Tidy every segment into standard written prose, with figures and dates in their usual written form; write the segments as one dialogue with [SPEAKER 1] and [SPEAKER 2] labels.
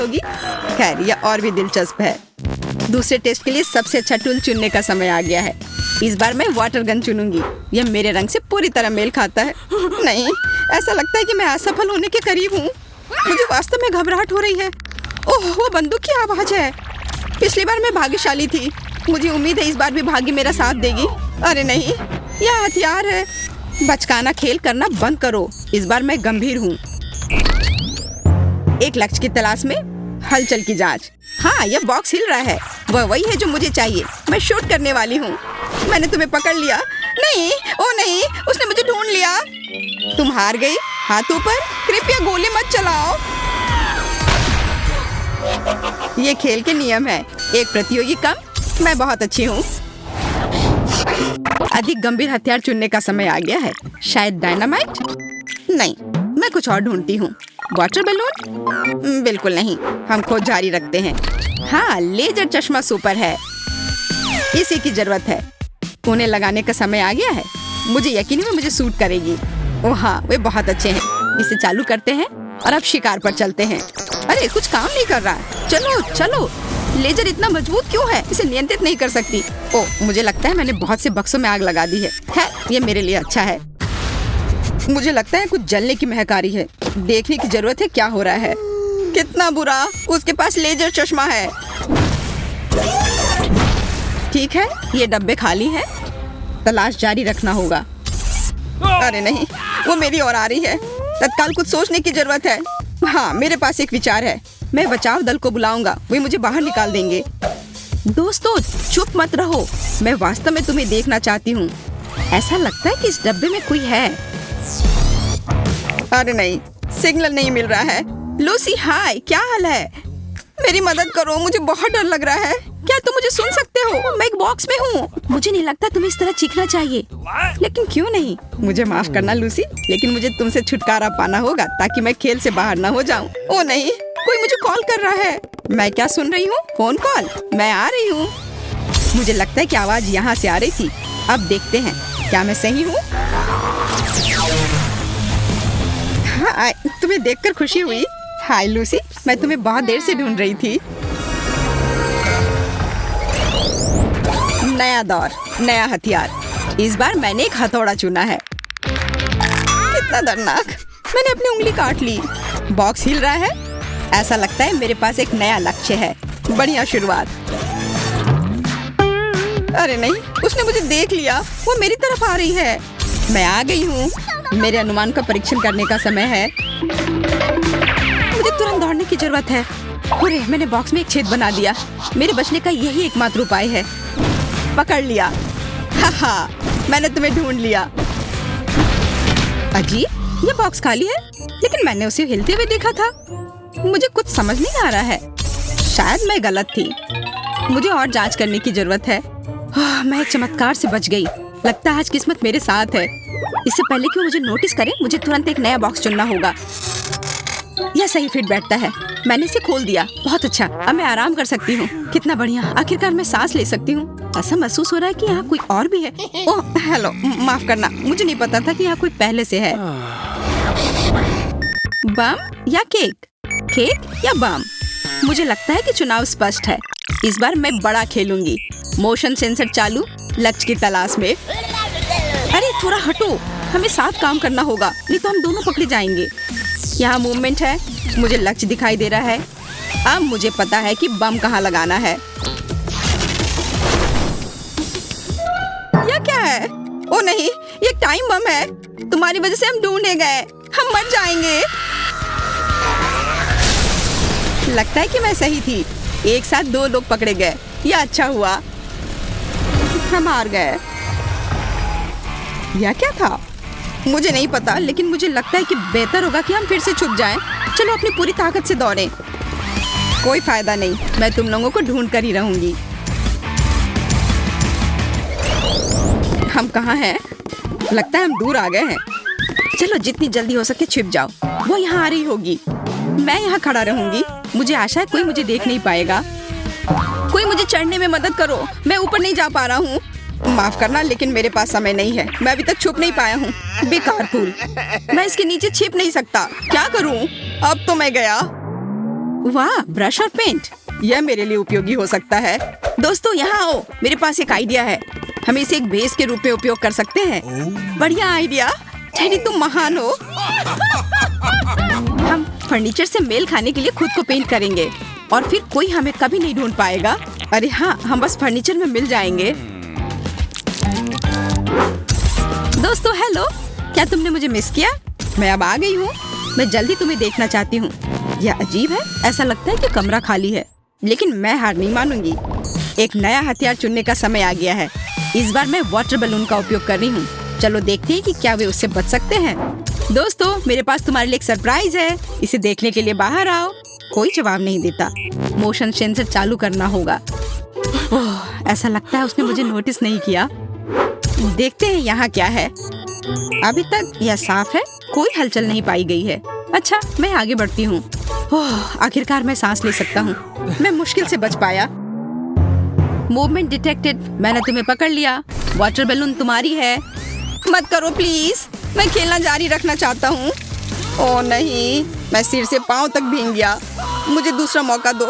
[SPEAKER 1] होगी। खैर, यह और भी दिलचस्प है। दूसरे टेस्ट के लिए सबसे अच्छा टूल चुनने का समय आ गया है। इस बार मैं वाटर गन चुनूंगी। यह मेरे रंग से पूरी तरह मेल खाता है। नहीं, ऐसा लगता है कि मैं असफल होने के करीब हूँ। मुझे वास्तव में घबराहट हो रही है। ओह, वो बंदूक की आवाज है। पिछली बार मैं भाग्यशाली थी। मुझे उम्मीद है इस बार भी भाग्य मेरा साथ देगी। अरे नहीं, यह हथियार है। बचकाना खेल करना बंद करो। इस बार मैं गंभीर हूँ। एक लक्ष्य की तलाश में हलचल की जांच। हाँ, यह बॉक्स हिल रहा है। वह वही है जो मुझे चाहिए। मैं शूट करने वाली हूँ। मैंने तुम्हें पकड़ लिया। नहीं, ओ नहीं, उसने मुझे ढूंढ लिया। तुम हार गई। हाथ ऊपर। कृपया गोली मत चलाओ। ये खेल के नियम है। एक प्रतियोगी कम। मैं बहुत अच्छी हूँ। अधिक गंभीर हथियार चुनने का समय आ गया है। शायद डायनामाइट? नहीं, मैं कुछ और ढूंढती हूँ। Water balloon? बिल्कुल नहीं। हम खोज जारी रखते हैं। हाँ, लेजर चश्मा सुपर है। इसी की जरूरत है। उन्हें लगाने का समय आ गया है। मुझे यकीन है मुझे सूट करेगी। ओह हाँ, वे बहुत अच्छे हैं। इसे चालू करते हैं और अब शिकार पर चलते हैं। अरे, कुछ काम नहीं कर रहा। चलो चलो। लेजर इतना मजबूत क्यों है? इसे नियंत्रित नहीं कर सकती। ओह, मुझे लगता है मैंने बहुत से बक्सों में आग लगा दी है। खैर, ये मेरे लिए अच्छा है। मुझे लगता है कुछ जलने की महक आ रही है। देखने की जरूरत है क्या हो रहा है। कितना बुरा, उसके पास लेजर चश्मा है। ठीक है, ये डब्बे खाली हैं। तलाश जारी रखना होगा। अरे नहीं, वो मेरी ओर आ रही है। तत्काल कुछ सोचने की जरूरत है। हाँ, मेरे पास एक विचार है। मैं बचाव दल को बुलाऊंगा। वे मुझे बाहर निकाल देंगे। दोस्तों, चुप मत रहो। मैं वास्तव में तुम्हें देखना चाहती हूँ। ऐसा लगता है कि इस डब्बे में कोई है। अरे नहीं, सिग्नल नहीं मिल रहा है। लूसी, हाय, क्या हाल है? मेरी मदद करो, मुझे बहुत डर लग रहा है। क्या तुम मुझे सुन सकते हो? मैं एक बॉक्स में हूँ। मुझे नहीं लगता तुम्हें इस तरह चीखना चाहिए। लेकिन क्यों नहीं? मुझे माफ करना लूसी, लेकिन मुझे तुमसे छुटकारा पाना होगा ताकि मैं खेल से बाहर ना हो जाऊँ। ओ नहीं, कोई मुझे कॉल कर रहा है। मैं क्या सुन रही हूँ? Phone call. मैं आ रही हूँ। मुझे लगता है कि आवाज यहाँ से आ रही थी। अब देखते हैं, क्या मैं सही हूँ? हाँ, तुम्हें देखकर खुशी हुई। हाय लूसी, मैं तुम्हें बहुत देर से ढूंढ रही थी। नया दौर, नया हथियार। इस बार मैंने एक हथौड़ा चुना है। कितना दर्दनाक। मैंने अपनी उंगली काट ली। बॉक्स हिल रहा है। ऐसा लगता है मेरे पास एक नया लक्ष्य है। बढ़िया शुरुआत। अरे नहीं, उसने मुझे देख लिया। वो मेरी तरफ आ रही है। मैं आ गई हूँ। मेरे अनुमान का परीक्षण करने का समय है। मुझे तुरंत दौड़ने की जरूरत है। अरे, मैंने बॉक्स में एक छेद बना दिया। मेरे बचने का यही एकमात्र उपाय है। पकड़ लिया। हा, मैंने तुम्हें ढूंढ लिया। अजीब, ये बॉक्स खाली है, लेकिन मैंने उसे हिलते हुए देखा था। मुझे कुछ समझ नहीं आ रहा है। शायद मैं गलत थी। मुझे और जांच करने की जरूरत है। मैं एक चमत्कार से बच गई। लगता है आज किस्मत मेरे साथ है। इससे पहले कि वो मुझे नोटिस करे, मुझे तुरंत एक नया बॉक्स चुनना होगा। यह सही फिट बैठता है। मैंने इसे खोल दिया। बहुत अच्छा, अब मैं आराम कर सकती हूँ। कितना बढ़िया, आखिरकार मैं सांस ले सकती हूँ। ऐसा महसूस हो रहा है कि यहाँ कोई और भी है। ओह हेलो, माफ करना, मुझे नहीं पता था कि यहाँ कोई पहले से है। बम या केक? केक या बम? मुझे लगता है कि चुनाव स्पष्ट है। इस बार मैं बड़ा खेलूंगी। मोशन सेंसर चालू, लक्ष्य की तलाश में। अरे थोड़ा हटो, हमें साथ काम करना होगा, नहीं तो हम दोनों पकड़े जाएंगे। यहाँ मूवमेंट है। मुझे लक्ष्य दिखाई दे रहा है। अब मुझे पता है कि बम कहाँ लगाना है। यह क्या है? ओ नहीं, ये टाइम बम है। तुम्हारी वजह से हम ढूंढे गए। हम मर जाएंगे। लगता है कि मैं सही थी। एक साथ दो लोग पकड़े गए। यह अच्छा हुआ। हम हार गए। यह क्या था? मुझे नहीं पता, लेकिन मुझे लगता है कि बेहतर होगा कि हम फिर से छुप जाएं। चलो अपनी पूरी ताकत से दौड़ें। कोई फायदा नहीं, मैं तुम लोगों को ढूंढ कर ही रहूंगी। हम कहाँ हैं? लगता है हम दूर आ गए हैं। चलो जितनी जल्दी हो सके छिप जाओ। वो यहाँ आ रही होगी। मैं यहाँ खड़ा रहूंगी। मुझे आशा है कोई मुझे देख नहीं पाएगा। कोई मुझे चढ़ने में मदद करो, मैं ऊपर नहीं जा पा रहा हूँ। माफ करना, लेकिन मेरे पास समय नहीं है। मैं अभी तक छुप नहीं पाया हूँ। बेकार फूल, मैं इसके नीचे छिप नहीं सकता। क्या करूँ? अब तो मैं गया। वाह, ब्रश और पेंट, यह मेरे लिए उपयोगी हो सकता है। दोस्तों यहाँ आओ, मेरे पास एक आइडिया है। हम इसे एक बेस के रूप में उपयोग कर सकते हैं। बढ़िया आइडिया, टेडी तुम महान हो। हम फर्नीचर से मेल खाने के लिए खुद को पेंट करेंगे और फिर कोई हमें कभी नहीं ढूंढ पाएगा। अरे हाँ, हम बस फर्नीचर में मिल जाएंगे। दोस्तों हेलो, क्या तुमने मुझे मिस किया? मैं अब आ गई हूँ। मैं जल्दी तुम्हें देखना चाहती हूँ। यह अजीब है, ऐसा लगता है कि कमरा खाली है, लेकिन मैं हार नहीं मानूंगी। एक नया हथियार चुनने का समय आ गया है। इस बार मैं वाटर बैलून का उपयोग कर रही हूँ। चलो देखते हैं कि क्या वे उससे बच सकते हैं। दोस्तों मेरे पास तुम्हारे लिए एक सरप्राइज है। इसे देखने के लिए बाहर आओ। कोई जवाब नहीं देता। मोशन सेंसर चालू करना होगा। ओह, ऐसा लगता है उसने मुझे नोटिस नहीं किया। देखते हैं यहाँ क्या है। अभी तक यह साफ है, कोई हलचल नहीं पाई गई है। अच्छा, मैं आगे बढ़ती हूँ। ओह, आखिरकार मैं सांस ले सकता हूँ। मैं मुश्किल से बच पाया। मूवमेंट डिटेक्टेड, मैंने तुम्हें पकड़ लिया। वाटर बैलून तुम्हारी है। मत करो प्लीज, मैं खेलना जारी रखना चाहता हूँ। ओह नहीं, मैं सिर से पांव तक भीग गया। मुझे दूसरा मौका दो।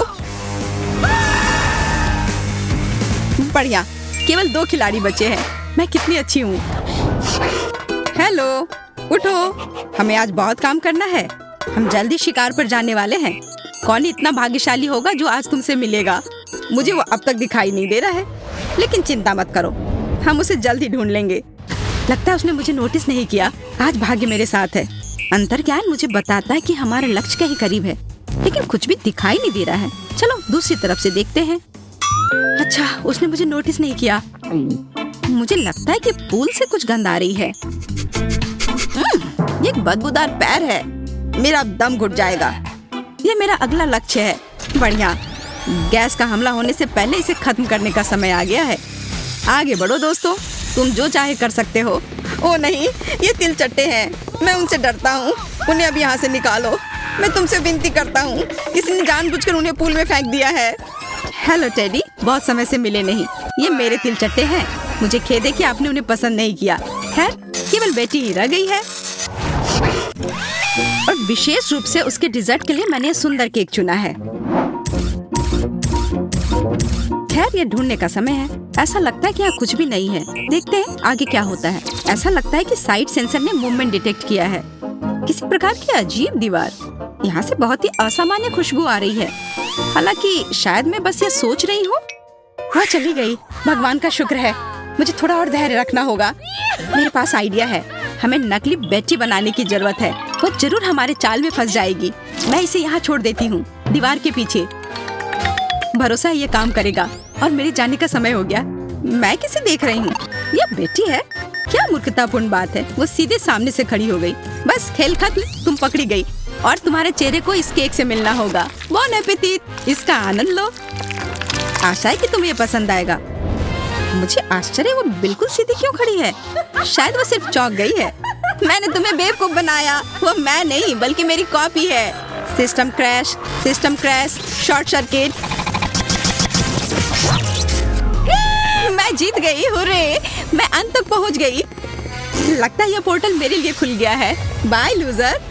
[SPEAKER 1] बढ़िया, केवल 2 खिलाड़ी बचे हैं। मैं कितनी अच्छी हूँ। हेलो, उठो, हमें आज बहुत काम करना है। हम जल्दी शिकार पर जाने वाले हैं। कौन इतना भाग्यशाली होगा जो आज तुमसे मिलेगा? मुझे वो अब तक दिखाई नहीं दे रहा है, लेकिन चिंता मत करो, हम उसे जल्दी ढूंढ लेंगे। लगता है उसने मुझे नोटिस नहीं किया। आज भाग्य मेरे साथ है। अंतर्ज्ञान मुझे बताता है कि हमारे लक्ष्य के ही करीब है, लेकिन कुछ भी दिखाई नहीं दे रहा है। चलो दूसरी तरफ से देखते हैं। अच्छा, उसने मुझे नोटिस नहीं किया। मुझे लगता है कि पूल से कुछ गंध आ रही है। ये एक बदबूदार पैर है। मेरा दम घुट जाएगा। ये मेरा अगला लक्ष्य है। बढ़िया, गैस का हमला होने से पहले इसे खत्म करने का समय आ गया है। आगे बढ़ो दोस्तों, तुम जो चाहे कर सकते हो। ओ नहीं, ये तिलचट्टे हैं। मैं उनसे डरता हूँ। उन्हें अब यहाँ से निकालो। मैं तुमसे विनती करता हूँ। किसी ने जानबूझकर उन्हें पूल में फेंक दिया है। हेलो टेडी, बहुत समय से मिले नहीं। ये मेरे तिलचट्टे हैं। मुझे खेद है कि आपने उन्हें पसंद नहीं किया। खैर, केवल बेटी ही रह गई है, और विशेष रूप से उसके डिजर्ट के लिए मैंने सुंदर केक चुना है। खैर, ये ढूंढने का समय है। ऐसा लगता है कि यहाँ कुछ भी नहीं है। देखते हैं आगे क्या होता है। ऐसा लगता है कि साइड सेंसर ने मूवमेंट डिटेक्ट किया है। किसी प्रकार की अजीब दीवार। यहाँ से बहुत ही असामान्य खुशबू आ रही है। हालांकि शायद मैं बस ये सोच रही हूँ। वह चली गई। भगवान का शुक्र है। मुझे थोड़ा और धैर्य रखना होगा। मेरे पास आइडिया है। हमें नकली बेटी बनाने की जरूरत है। वो जरूर हमारे चाल में फंस जाएगी। मैं इसे यहाँ छोड़ देती हूँ, दीवार के पीछे। भरोसा है ये काम करेगा। और मेरे जाने का समय हो गया। मैं किसे देख रही हूँ? ये बेटी है। क्या मूर्खतापूर्ण बात है। वो सीधे सामने से खड़ी हो गई। बस खेल खत्म, तुम पकड़ी गई और तुम्हारे चेहरे को इस केक से मिलना होगा। बॉन एपेटिट, इसका आनंद लो। आशा है कि तुम्हें ये पसंद आएगा। मुझे आश्चर्य, वो बिल्कुल सीधी क्यों खड़ी है? शायद वो सिर्फ चौंक गई है। मैंने तुम्हें बेवकूफ बनाया। वो मैं नहीं, बल्कि मेरी कॉपी है। System crash, short circuit. मैं जीत गई, हुर्रे! मैं अंत तक पहुंच गई। लगता है यह पोर्टल मेरे लिए खुल गया है। Bye loser.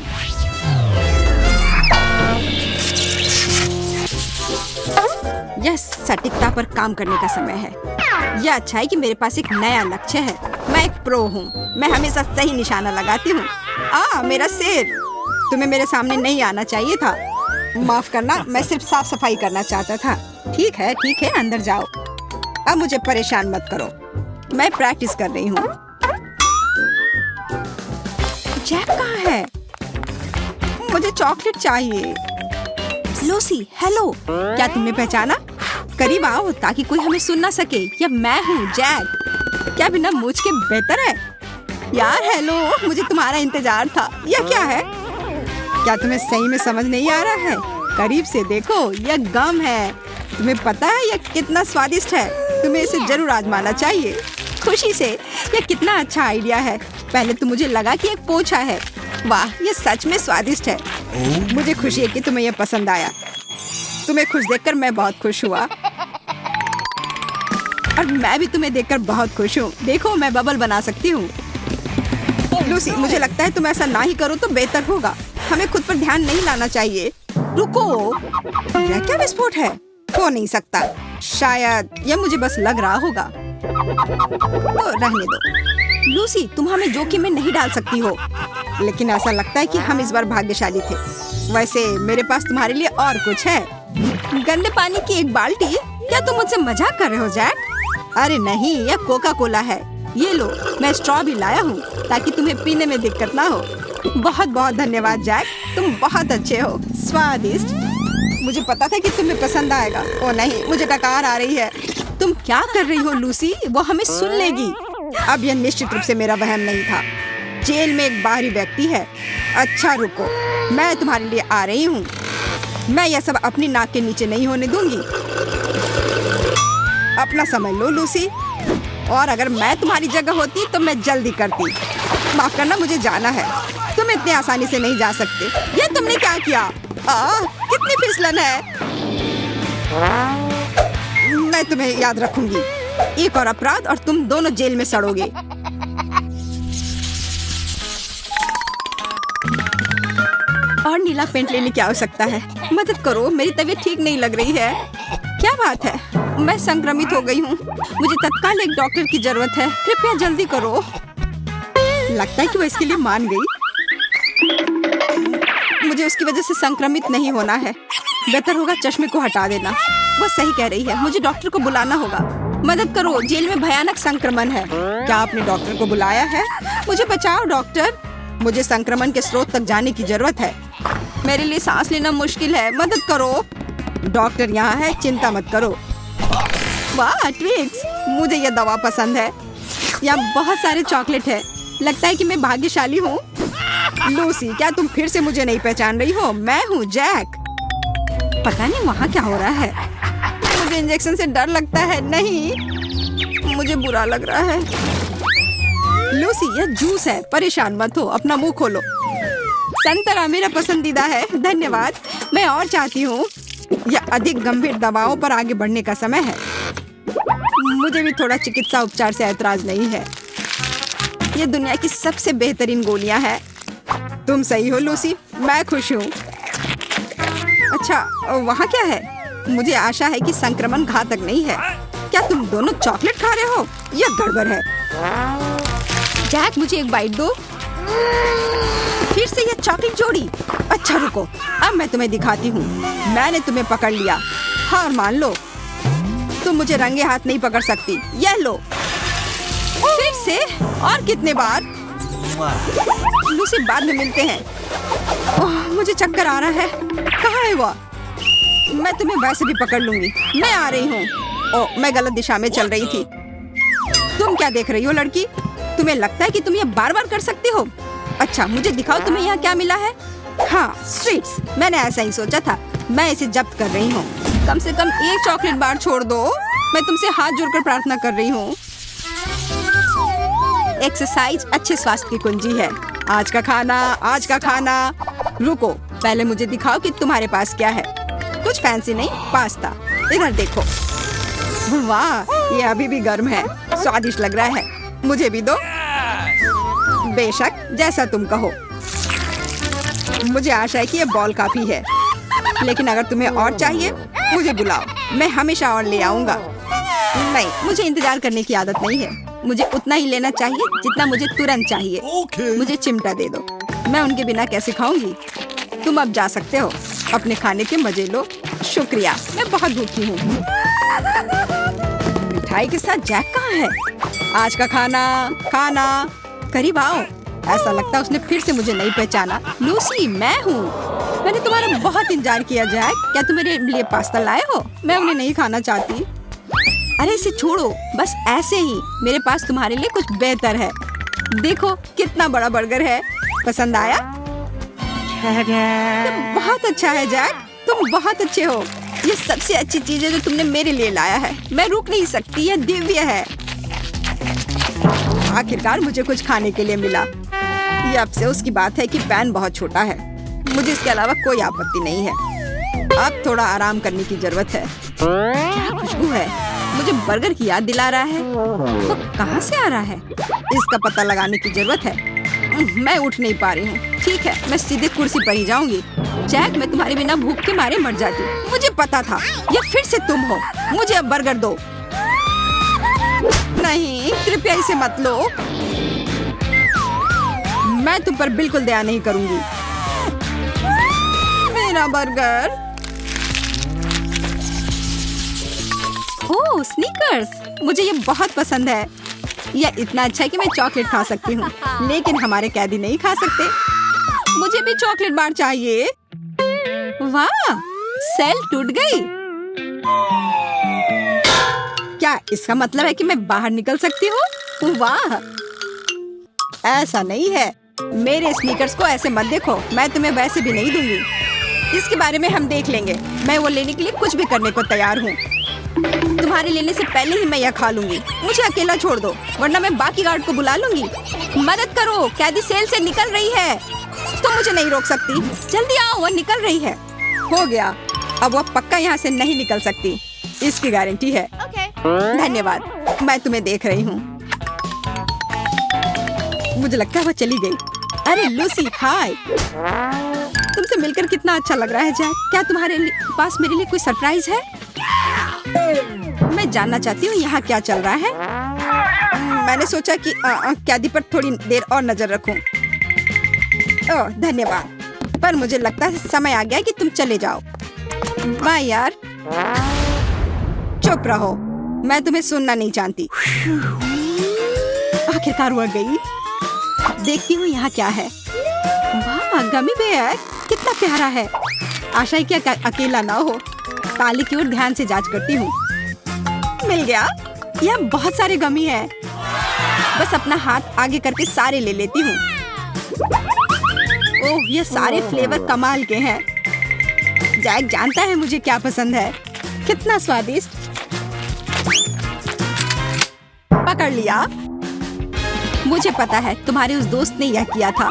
[SPEAKER 1] यह सटीकता पर काम करने का समय है। यह अच्छा है कि मेरे पास एक नया लक्ष्य है। मैं एक प्रो हूँ। मैं हमेशा सही निशाना लगाती हूँ। मेरा सिर। तुम्हें मेरे सामने नहीं आना चाहिए था। माफ करना, मैं सिर्फ साफ सफाई करना चाहता था। ठीक है, अंदर जाओ। अब मुझे परेशान मत करो। मैं प्रैक्टिस कर रही हूँ। जैक कहाँ है? मुझे चॉकलेट चाहिए। लूसी, हेलो, क्या तुमने पहचाना? करीब आओ ताकि कोई हमें सुन ना सके। यह मैं हूँ, जैक। क्या बिना मूंछ के बेहतर है? यार हेलो, मुझे तुम्हारा इंतजार था। यह क्या है? क्या तुम्हें सही में समझ नहीं आ रहा है? करीब से देखो, यह गम है। तुम्हें पता है यह कितना स्वादिष्ट है? तुम्हें इसे जरूर आजमाना चाहिए। खुशी से। यह कितना अच्छा आइडिया है। पहले तो मुझे लगा कि एक पोछा है। वाह, यह सच में स्वादिष्ट है। मुझे खुशी है कि तुम्हें यह पसंद आया। तुम्हें खुश देखकर मैं बहुत खुश हुआ। और मैं भी तुम्हें देखकर बहुत खुश हूँ। देखो, मैं बबल बना सकती हूँ। लूसी, मुझे लगता है तुम ऐसा ना ही करो तो बेहतर होगा। हमें खुद पर ध्यान नहीं लाना चाहिए। रुको, यह क्या विस्फोट है? हो नहीं सकता। शायद यह मुझे बस लग रहा होगा। तो रहने दो। लूसी, तुम हमें जोखिम में नहीं डाल सकती हो। लेकिन ऐसा लगता है कि हम इस बार भाग्यशाली थे। वैसे मेरे पास तुम्हारे लिए और कुछ है। गंदे पानी की एक बाल्टी? क्या तुम मुझसे मजाक कर रहे हो जैक? अरे नहीं, यह कोका कोला है। ये लो, मैं स्ट्रॉ भी लाया हूँ ताकि तुम्हें पीने में दिक्कत ना हो। बहुत बहुत धन्यवाद जैक, तुम बहुत अच्छे हो। स्वादिष्ट। मुझे पता था कि तुम्हें पसंद आएगा। ओ नहीं, मुझे टकार आ रही है। तुम क्या कर रही हो लूसी? वो हमें सुन लेगी। अब यह निश्चित रूप से मेरा वहम नहीं था। जेल में एक बाहरी व्यक्ति है। अच्छा रुको, मैं तुम्हारे लिए आ रही हूँ। मैं यह सब अपनी नाक के नीचे नहीं होने दूंगी। अपना समझ लो लूसी। और अगर मैं तुम्हारी जगह होती तो मैं जल्दी करती। माफ करना, मुझे जाना है। तुम इतने आसानी से नहीं जा सकते। ये तुमने क्या किया? कितनी फिसलन है। मैं तुम्हें याद रखूंगी। एक और अपराध और तुम दोनों जेल में सड़ोगे। और नीला पेंट लेने की आवश्यकता है। मदद करो, मेरी तबीयत ठीक नहीं लग रही है। क्या बात है? मैं संक्रमित हो गई हूँ। मुझे तत्काल एक डॉक्टर की जरूरत है। कृपया जल्दी करो। लगता है कि वो इसके लिए मान गई। मुझे उसकी वजह से संक्रमित नहीं होना है। बेहतर होगा चश्मे को हटा देना। वो सही कह रही है। मुझे डॉक्टर को बुलाना होगा। मदद करो, जेल में भयानक संक्रमण है। क्या आपने डॉक्टर को बुलाया है? मुझे बचाओ डॉक्टर। मुझे संक्रमण के स्रोत तक जाने की जरूरत है। मेरे लिए सांस लेना मुश्किल है। मदद करो। डॉक्टर यहाँ है, चिंता मत करो। वाह ट्विक्स, मुझे यह दवा पसंद है। यहाँ बहुत सारे चॉकलेट है। लगता है कि मैं भाग्यशाली हूँ। लूसी, क्या तुम फिर से मुझे नहीं पहचान रही हो? मैं हूँ जैक। पता नहीं वहाँ क्या हो रहा है। मुझे इंजेक्शन से डर लगता है। नहीं, मुझे बुरा लग रहा है। लूसी, यह जूस है। परेशान मत हो, अपना मुंह खोलो। संतरा मेरा पसंदीदा है। धन्यवाद। मैं और चाहती हूँ। यह अधिक गंभीर दवाओं पर आगे बढ़ने का समय है। मुझे भी थोड़ा चिकित्सा उपचार से ऐतराज नहीं है। ये दुनिया की सबसे बेहतरीन गोलियां हैं। तुम सही हो लूसी, मैं खुश हूँ। अच्छा, वहाँ क्या है? मुझे आशा है कि संक्रमण घातक नहीं है। क्या तुम दोनों चॉकलेट खा रहे हो? यह गड़बड़ है। जैक, मुझे एक बाइट दो। फिर से यह चॉकलेट जोड़ी। अच्छा रुको, अब मैं तुम्हें दिखाती हूँ। मैंने तुम्हें पकड़ लिया। हार मान लो। तुम मुझे रंगे हाथ नहीं पकड़ सकती। यह लो। फिर से? और कितने बार? लूसी, बाद में मिलते हैं। मुझे चक्कर आ रहा है। कहाँ है वो? मैं तुम्हें वैसे भी पकड़ लूंगी। मैं आ रही हूँ। मैं गलत दिशा में चल रही थी। तुम क्या देख रही हो लड़की? तुम्हें लगता है कि तुम ये बार बार कर सकती हो? अच्छा, मुझे दिखाओ तुम्हें यहाँ क्या मिला है। हाँ, स्वीट्स। मैंने ऐसा ही सोचा था। मैं इसे जब्त कर रही हूँ। कम से कम एक चॉकलेट बार छोड़ दो। मैं तुमसे हाथ जोड़कर प्रार्थना कर रही हूँ। एक्सरसाइज अच्छे स्वास्थ्य की कुंजी है। आज का खाना। रुको, पहले मुझे दिखाओ कि तुम्हारे पास क्या है। कुछ फैंसी नहीं, पास्ता। इधर देखो। वाह, ये अभी भी गर्म है। स्वादिष्ट लग रहा है। मुझे भी दो। बेशक, जैसा तुम कहो। मुझे आशा है कि ये बॉल काफी है। लेकिन अगर तुम्हें और चाहिए, मुझे बुलाओ। मैं हमेशा और ले आऊंगा। नहीं, मुझे इंतजार करने की आदत नहीं है। मुझे उतना ही लेना चाहिए जितना मुझे तुरंत चाहिए। मुझे चिमटा दे दो। मैं उनके बिना कैसे खाऊंगी। तुम अब जा सकते हो। अपने खाने के मजे लो। शुक्रिया, मैं बहुत भूखी हूँ। मिठाई के साथ जैक कहाँ है? आज का खाना। करीब आओ। ऐसा लगता है उसने फिर से मुझे नहीं पहचाना। लूसी, मैं हूँ। मैंने तुम्हारा बहुत इंतजार किया जैक। क्या तुम मेरे लिए पास्ता लाए हो? मैं उन्हें नहीं खाना चाहती। अरे इसे छोड़ो, बस ऐसे ही। मेरे पास तुम्हारे लिए कुछ बेहतर है। देखो कितना बड़ा बर्गर है। पसंद आया? बहुत अच्छा है जैक, तुम बहुत अच्छे हो। ये सबसे अच्छी चीज है जो तुमने मेरे लिए लाया है। मैं रुक नहीं सकती, यह दिव्य है। आखिरकार मुझे कुछ खाने के लिए मिला। ये अफसोस की बात है कि पैन बहुत छोटा है। मुझे इसके अलावा कोई आपत्ति नहीं है। अब थोड़ा आराम करने की जरूरत है। क्या खुशबू है, मुझे बर्गर की याद दिला रहा है। वो कहाँ से आ रहा है? इसका पता लगाने की जरूरत है। मैं उठ नहीं पा रही हूँ। ठीक है, मैं सीधे कुर्सी पर ही जाऊंगी। जैक, मैं तुम्हारे बिना भूख के मारे मर जाती। मुझे पता था ये फिर से तुम हो। मुझे अब बर्गर दो। नहीं, कृपया इसे मत लो। मैं तुम पर बिल्कुल दया नहीं करूंगी। मेरा बर्गर। ओह, स्नीकर्स, मुझे ये बहुत पसंद है। यह इतना अच्छा है कि मैं चॉकलेट खा सकती हूँ, लेकिन हमारे कैदी नहीं खा सकते। मुझे भी चॉकलेट बार चाहिए। वाह, सेल टूट गई। क्या इसका मतलब है कि मैं बाहर निकल सकती हूँ? वाह, ऐसा नहीं है। मेरे स्नीकर्स को ऐसे मत देखो, मैं तुम्हें वैसे भी नहीं दूंगी। इसके बारे में हम देख लेंगे। मैं वो लेने के लिए कुछ भी करने को तैयार हूँ। तुम्हारे लेने से पहले ही मैं यह खा लूंगी। मुझे अकेला छोड़ दो, वरना मैं बाकी गार्ड को बुला लूंगी। मदद करो, कैदी सेल से निकल रही है। तुम मुझे नहीं रोक सकती। जल्दी आओ, वह निकल रही है। हो गया, अब वह पक्का यहाँ से नहीं निकल सकती, इसकी गारंटी है। धन्यवाद, मैं तुम्हें देख रही हूँ। मुझे लगता है वह चली गई। अरे लूसी, हाय। तुमसे मिलकर कितना अच्छा लग रहा है जैक। क्या तुम्हारे पास मेरे लिए कोई सरप्राइज है? मैं जानना चाहती हूँ यहाँ क्या चल रहा है। मैंने सोचा कि कैदी पर थोड़ी देर और नजर रखूं। ओह, धन्यवाद, पर मुझे लगता है समय आ गया कि तुम चले जाओ। बाय यार। चुप रहो, मैं तुम्हें सुनना नहीं चाहती। आखिरकार वह गई। देखती हूँ यहाँ क्या है। वाह, गमी बेयर, कितना प्यारा है। आशा है कि अकेला ना हो। ताली की ओर ध्यान से जांच करती हूँ। मिल गया। यहाँ बहुत सारे गमी हैं। बस अपना हाथ आगे करके सारे ले लेती हूँ। ओह, ये सारे फ्लेवर कमाल के हैं। जैक जानता है मुझे क्या पसंद है। कितना स्वादिष्ट। पकड़ लिया। मुझे पता है तुम्हारे उस दोस्त ने यह किया था।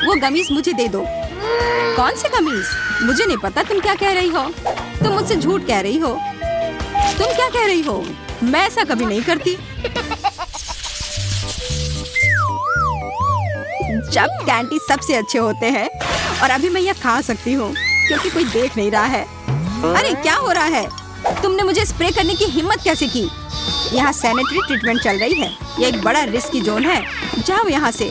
[SPEAKER 1] वो गमीज मुझे दे दो। कौन से गमीज? मुझे नहीं पता तुम क्या कह रही हो। तुम मुझसे झूठ कह रही हो। तुम क्या कह रही हो? मैं ऐसा कभी नहीं करती। जब कैंडी सबसे अच्छे होते हैं, और अभी मैं यह खा सकती हूँ क्योंकि कोई देख नहीं रहा है। अरे क्या हो रहा है? तुमने मुझे स्प्रे करने की हिम्मत कैसे की? यहाँ सैनिटरी ट्रीटमेंट चल रही है। यह एक बड़ा रिस्की जोन है। जाओ यहाँ से।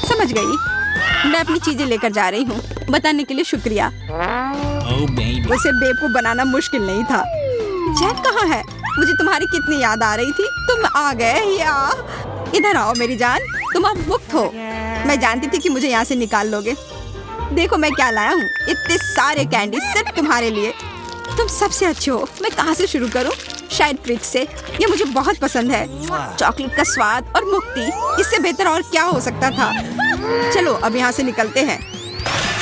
[SPEAKER 1] समझ गई। मैं अपनी चीजें लेकर जा रही हूँ। बताने के लिए शुक्रिया। उसे बेवकूफ बनाना मुश्किल नहीं था। जैक कहाँ है? मुझे तुम्हारी कितनी याद आ रही थी। तुम आ गए या? इधर आओ मेरी जान, तुम अब मुक्त हो। मैं जानती थी कि मुझे यहाँ से निकाल लोगे। देखो मैं क्या लाया हूँ। इतने सारे कैंडी सिर्फ तुम्हारे लिए। तुम सबसे अच्छे हो। मैं कहाँ से शुरू करूँ? शायद फ्रिज से। ये मुझे बहुत पसंद है। चॉकलेट का स्वाद और मुक्ति, इससे बेहतर और क्या हो सकता था? चलो अब यहाँ से निकलते हैं।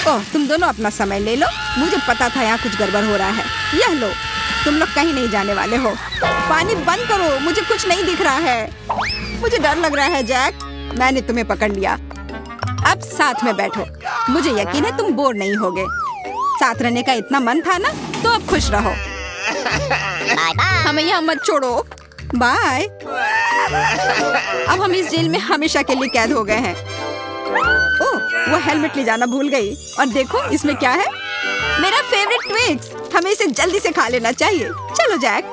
[SPEAKER 1] ओह, तुम दोनों अपना समय ले लो। मुझे पता था यहाँ कुछ गड़बड़ हो रहा है। यह लो, तुम लोग कहीं नहीं जाने वाले हो। पानी बंद करो, मुझे कुछ नहीं दिख रहा है। मुझे डर लग रहा है जैक। मैंने तुम्हें पकड़ लिया। अब साथ में बैठो। मुझे यकीन है तुम बोर नहीं होगे। साथ रहने का इतना मन था ना, तो अब खुश रहो। हमें यहाँ मत छोड़ो। बाय। अब हम इस जेल में हमेशा के लिए कैद हो गए हैं। ओह, वो हेलमेट ले जाना भूल गई। और देखो इसमें क्या है। मेरा फेवरेट ट्विक्स। हमें इसे जल्दी से खा लेना चाहिए। चलो जैक।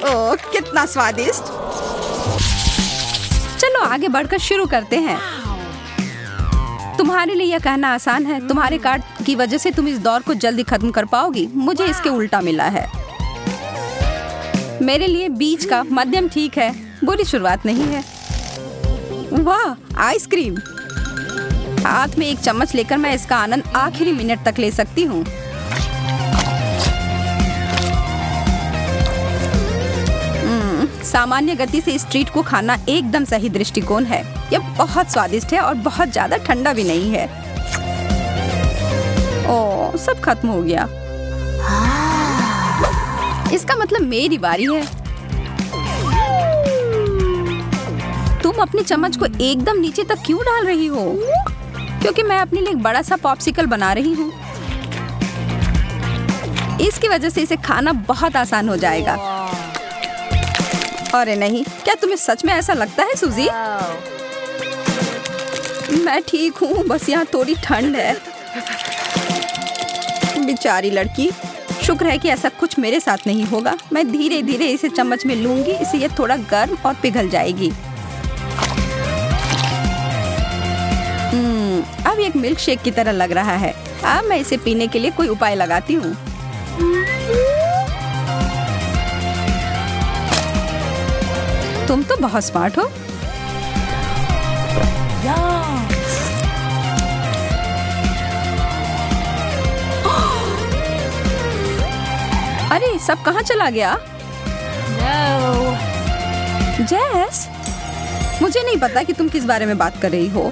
[SPEAKER 1] ओह, कितना स्वादिष्ट। चलो आगे बढ़कर शुरू करते हैं। तुम्हारे लिए यह कहना आसान है। तुम्हारे कार्ड की वजह से तुम इस दौर को जल्दी खत्म कर पाओगी। मुझे इसके उल्टा मिला है। मेरे लिए बीच का मध्यम ठीक है। बुरी शुरुआत नहीं है। वाह, आइसक्रीम। हाथ में एक चम्मच लेकर मैं इसका आनंद आखिरी मिनट तक ले सकती हूँ। सामान्य गति से स्ट्रीट को खाना एकदम सही दृष्टिकोण है। यह बहुत स्वादिष्ट है और बहुत ज्यादा ठंडा भी नहीं है। ओह, सब खत्म हो गया। इसका मतलब मेरी बारी है। तुम अपनी चम्मच को एकदम नीचे तक क्यों डाल रही हो? क्योंकि मैं अपने लिए एक बड़ा सा पॉप्सिकल बना रही हूँ। इसकी वजह से इसे खाना बहुत आसान हो जाएगा। अरे नहीं, क्या तुम्हें सच में ऐसा लगता है सूजी? मैं ठीक हूँ, बस यहाँ थोड़ी ठंड है। बेचारी लड़की। शुक्र है कि ऐसा कुछ मेरे साथ नहीं होगा। मैं धीरे धीरे इसे चम्मच में लूंगी, इससे ये थोड़ा गर्म और पिघल जाएगी। अब ये एक मिल्क शेक की तरह लग रहा है। अब मैं इसे पीने के लिए कोई उपाय लगाती हूँ। तुम तो बहुत स्मार्ट हो। अरे सब कहाँ चला गया? जेस, मुझे नहीं पता कि तुम किस बारे में बात कर रही हो।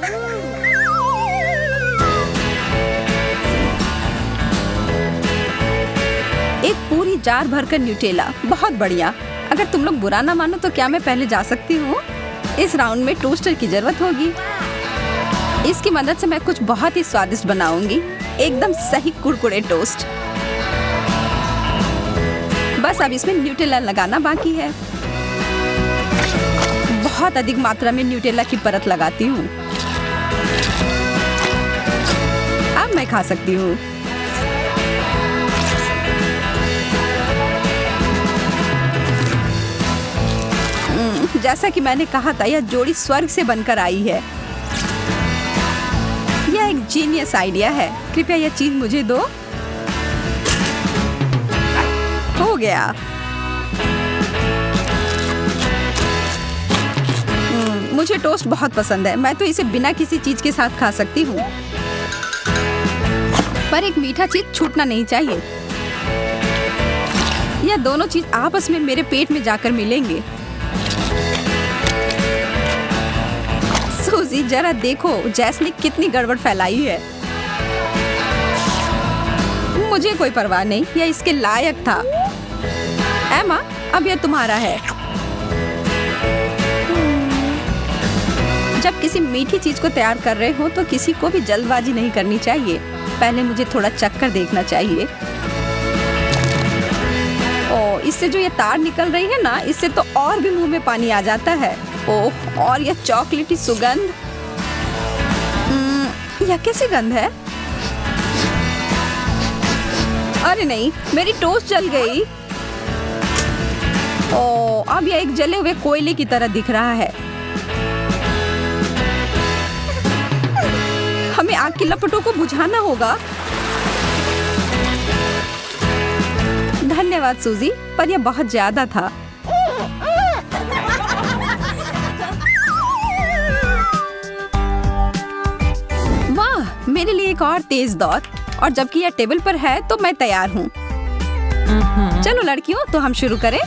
[SPEAKER 1] एक पूरी जार भरकर न्यूटेला, बहुत बढ़िया। अगर तुम लोग बुरा ना मानो तो क्या मैं पहले जा सकती हूँ? इस राउंड में टोस्टर की जरूरत होगी। इसकी मदद से मैं कुछ बहुत ही स्वादिष्ट बनाऊंगी, एकदम सही कुरकुरे टोस्ट। बस अब इसमें न्यूटेला लगाना बाकी है। बहुत अधिक मात्रा में न्यूटेला की परत लगाती हूँ। अब मैं खा सकती हूँ। जैसा कि मैंने कहा था, यह जोड़ी स्वर्ग से बनकर आई है। यह एक जीनियस आइडिया है। कृपया यह चीज मुझे दो। हो गया। मुझे टोस्ट बहुत पसंद है। मैं तो इसे बिना किसी चीज के साथ खा सकती हूँ, पर एक मीठा चीज छूटना नहीं चाहिए। यह दोनों चीज आपस में मेरे पेट में जाकर मिलेंगे। सूजी, जरा देखो जैस ने कितनी गड़बड़ फैलाई है। मुझे कोई परवाह नहीं, यह इसके लायक था। एमा, अब यह तुम्हारा है। जब किसी मीठी चीज को तैयार कर रहे हो तो किसी को भी जल्दबाजी नहीं करनी चाहिए। पहले मुझे थोड़ा चक्कर देखना चाहिए। ओह, इससे जो ये तार निकल रही है ना, इससे तो और भी मुंह में पानी आ जाता है। ओह, और यह चॉकलेटी सुगंध। यह कैसी गंध है? अरे नहीं, मेरी टोस्ट जल गई। ओह, अब यह एक जले हुए कोयले की तरह दिख रहा है। हमें आग की लपटों को बुझाना होगा। धन्यवाद सूजी, पर यह बहुत ज्यादा था। वाह, मेरे लिए एक और तेज दौर। और जबकि यह टेबल पर है तो मैं तैयार हूँ। चलो लड़कियों, तो हम शुरू करें।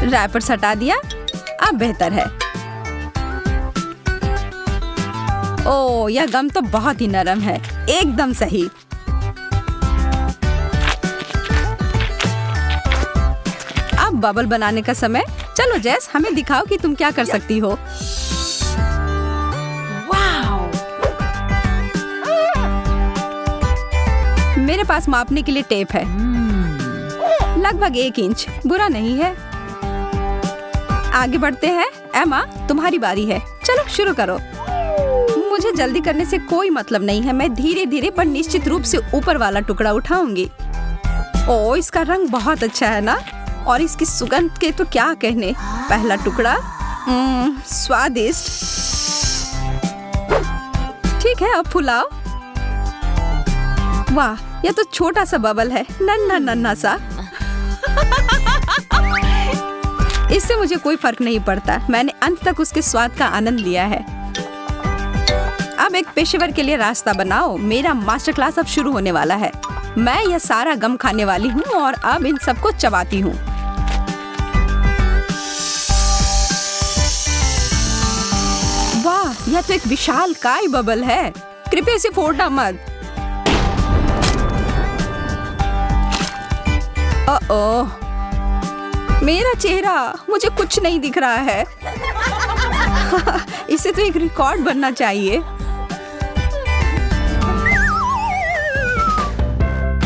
[SPEAKER 1] रैपर हटा दिया, अब बेहतर है। ओह, यह गम तो बहुत ही नरम है, एकदम सही। अब बबल बनाने का समय। चलो जेस, हमें दिखाओ कि तुम क्या कर सकती हो। मेरे पास मापने के लिए टेप है, लगभग 1 इंच। बुरा नहीं है। आगे बढ़ते हैं। एमा, तुम्हारी बारी है। चलो शुरू करो। मुझे जल्दी करने से कोई मतलब नहीं है। मैं धीरे धीरे पर निश्चित रूप से ऊपर वाला टुकड़ा उठाऊंगी। ओह, इसका रंग बहुत अच्छा है ना, और इसकी सुगंध के तो क्या कहने। पहला टुकड़ा, स्वादिष्ट। ठीक है, अब फुलाओ। वाह, यह तो छोटा सा बबल है, नन्हा नन्हा सा। इससे मुझे कोई फर्क नहीं पड़ता। मैंने अंत तक उसके स्वाद का आनंद लिया है। अब एक पेशेवर के लिए रास्ता बनाओ। मेरा मास्टर क्लास अब शुरू होने वाला है। मैं यह सारा गम खाने वाली हूँ और अब इन सबको चबाती हूँ। वाह, यह तो एक विशालकाय बबल है। कृपया इसे फोड़ना मत। ओह, मेरा चेहरा, मुझे कुछ नहीं दिख रहा है। इसे तो एक रिकॉर्ड बनना चाहिए।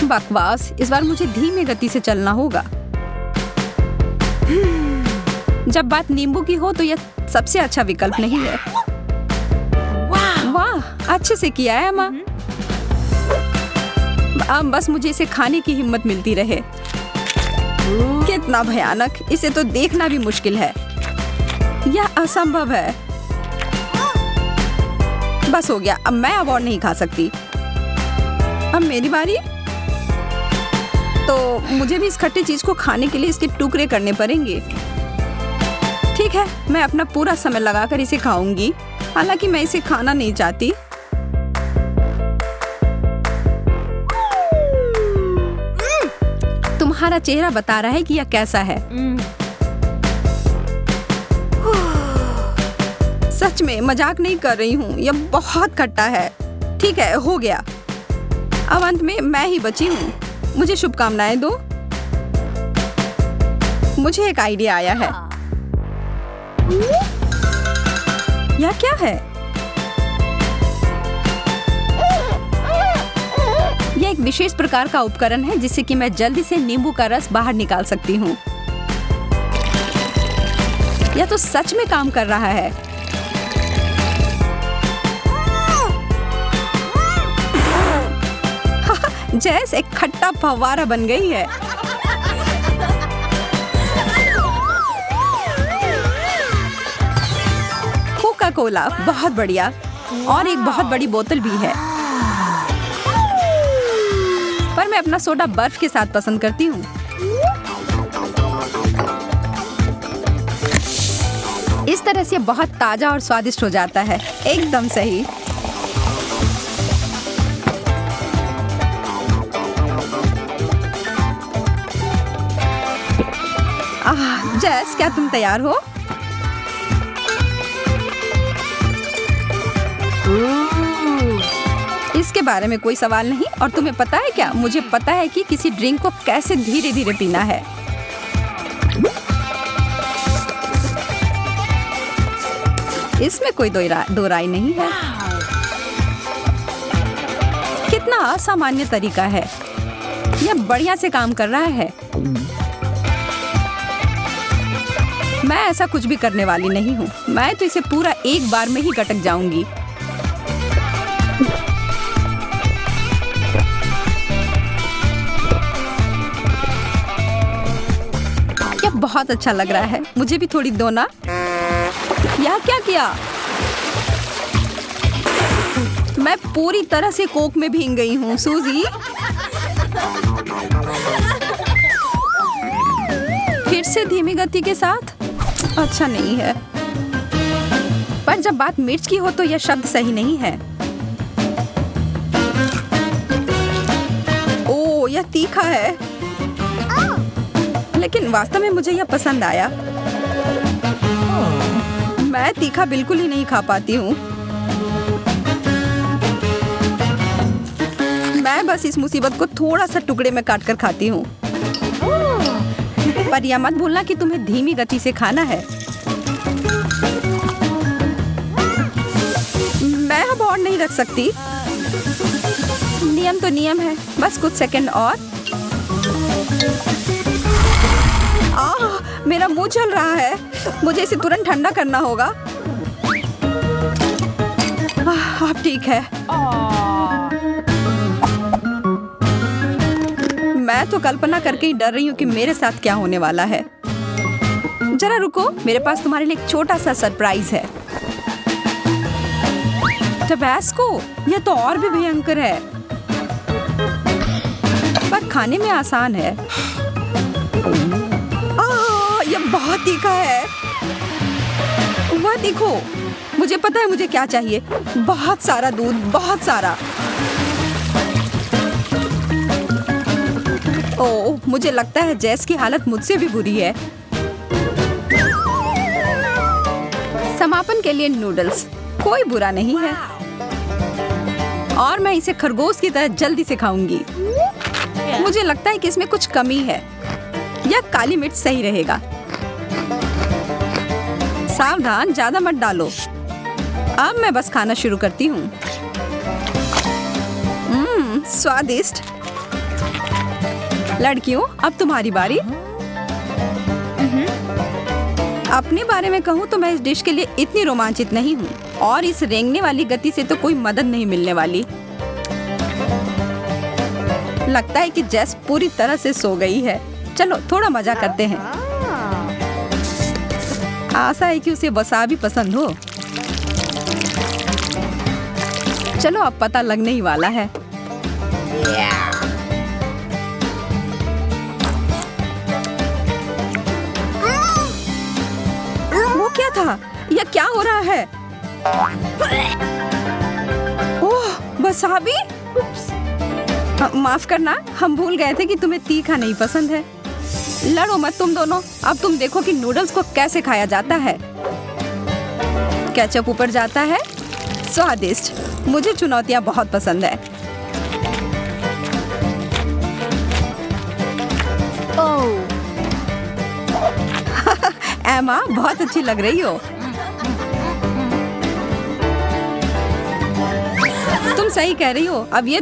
[SPEAKER 1] बकवास, इस बार मुझे धीमी गति से चलना होगा। जब बात नींबू की हो तो यह सबसे अच्छा विकल्प नहीं है। वाह, अच्छे से किया है माँ। अब बस मुझे इसे खाने की हिम्मत मिलती रहे। कितना भयानक, इसे तो देखना भी मुश्किल है। यह असंभव है। बस हो गया, अब मैं अब और नहीं खा सकती। अब मेरी बारी। तो मुझे भी इस खट्टे चीज को खाने के लिए इसके टुकड़े करने पड़ेंगे। ठीक है, मैं अपना पूरा समय लगाकर इसे खाऊंगी। हालांकि मैं इसे खाना नहीं चाहती। तुम्हारा चेहरा बता रहा है कि यह कैसा है। सच में मजाक नहीं कर रही हूँ, यह बहुत खट्टा है। ठीक है, हो गया। अब अंत में मैं ही बची हूँ। मुझे शुभकामनाएं दो। मुझे एक आइडिया आया है। यह क्या है? यह एक विशेष प्रकार का उपकरण है जिससे कि मैं जल्दी से नींबू का रस बाहर निकाल सकती हूँ। यह तो सच में काम कर रहा है। जैस एक खट्टा फव्वारा बन गई है। कोका कोला, बहुत बढ़िया। और एक बहुत बड़ी बोतल भी है, पर मैं अपना सोडा बर्फ के साथ पसंद करती हूँ। इस तरह से बहुत ताजा और स्वादिष्ट हो जाता है। एकदम सही। जैस, क्या तुम तैयार हो? इसके बारे में कोई सवाल नहीं। और तुम्हें पता है क्या, मुझे पता है कि किसी ड्रिंक को कैसे धीरे धीरे पीना है। इसमें कोई दो राय नहीं है। कितना असामान्य तरीका है। यह बढ़िया से काम कर रहा है। मैं ऐसा कुछ भी करने वाली नहीं हूँ। मैं तो इसे पूरा एक बार में ही गटक जाऊंगी। यह बहुत अच्छा लग रहा है। मुझे भी थोड़ी दो ना। यह क्या किया? मैं पूरी तरह से कोक में भीग गई हूँ सूजी। फिर से धीमी गति के साथ। अच्छा नहीं है। पर जब बात मिर्च की हो तो यह शब्द सही नहीं है। ओह, यह तीखा है। लेकिन वास्तव में मुझे यह पसंद आया। मैं तीखा बिल्कुल ही नहीं खा पाती हूँ। मैं बस इस मुसीबत को थोड़ा सा टुकड़े में काट कर खाती हूँ। पर यह मत भूलना कि तुम्हें धीमी गति से खाना है। मैं अब और नहीं रख सकती। नियम तो नियम है। बस कुछ सेकंड और। मेरा मुंह जल रहा है। मुझे इसे तुरंत ठंडा करना होगा। अब ठीक है। मैं तो कल्पना करके ही डर रही हूँ कि मेरे साथ क्या होने वाला है। जरा रुको, मेरे पास तुम्हारे लिए एक छोटा सा सरप्राइज है। टबैस्को, यह तो और भी भयंकर है, पर खाने में आसान है। यह बहुत तीखा है। वह देखो, मुझे पता है मुझे क्या चाहिए। बहुत सारा दूध, बहुत सारा। ओह, मुझे लगता है जैस की हालत मुझसे भी बुरी है। समापन के लिए नूडल्स कोई बुरा नहीं है। और मैं इसे खरगोश की तरह जल्दी से खाऊंगी। मुझे लगता है कि इसमें कुछ कमी है। या काली मिर्च सही रहेगा। सावधान, ज्यादा मत डालो। अब मैं बस खाना शुरू करती हूँ। स्वादिष्ट। लड़कियों, अब तुम्हारी बारी। अपने बारे में कहूँ तो मैं इस डिश के लिए इतनी रोमांचित नहीं हूँ। और इस रेंगने वाली गति से तो कोई मदद नहीं मिलने वाली। लगता है कि जेस पूरी तरह से सो गई है। चलो थोड़ा मजा करते हैं। आशा है कि उसे वसाबी पसंद हो। चलो अब पता लगने ही वाला है। वो क्या था? यह क्या हो रहा है? ओह, वसाबी? माफ करना, हम भूल गए थे कि तुम्हें तीखा नहीं पसंद है। लड़ो मत तुम दोनों। अब तुम देखो कि नूडल्स को कैसे खाया जाता है। केचप ऊपर जाता है। स्वादिष्ट। मुझे चुनौतियां बहुत पसंद है। एमा, बहुत अच्छी लग रही हो। तुम सही कह रही हो। अब ये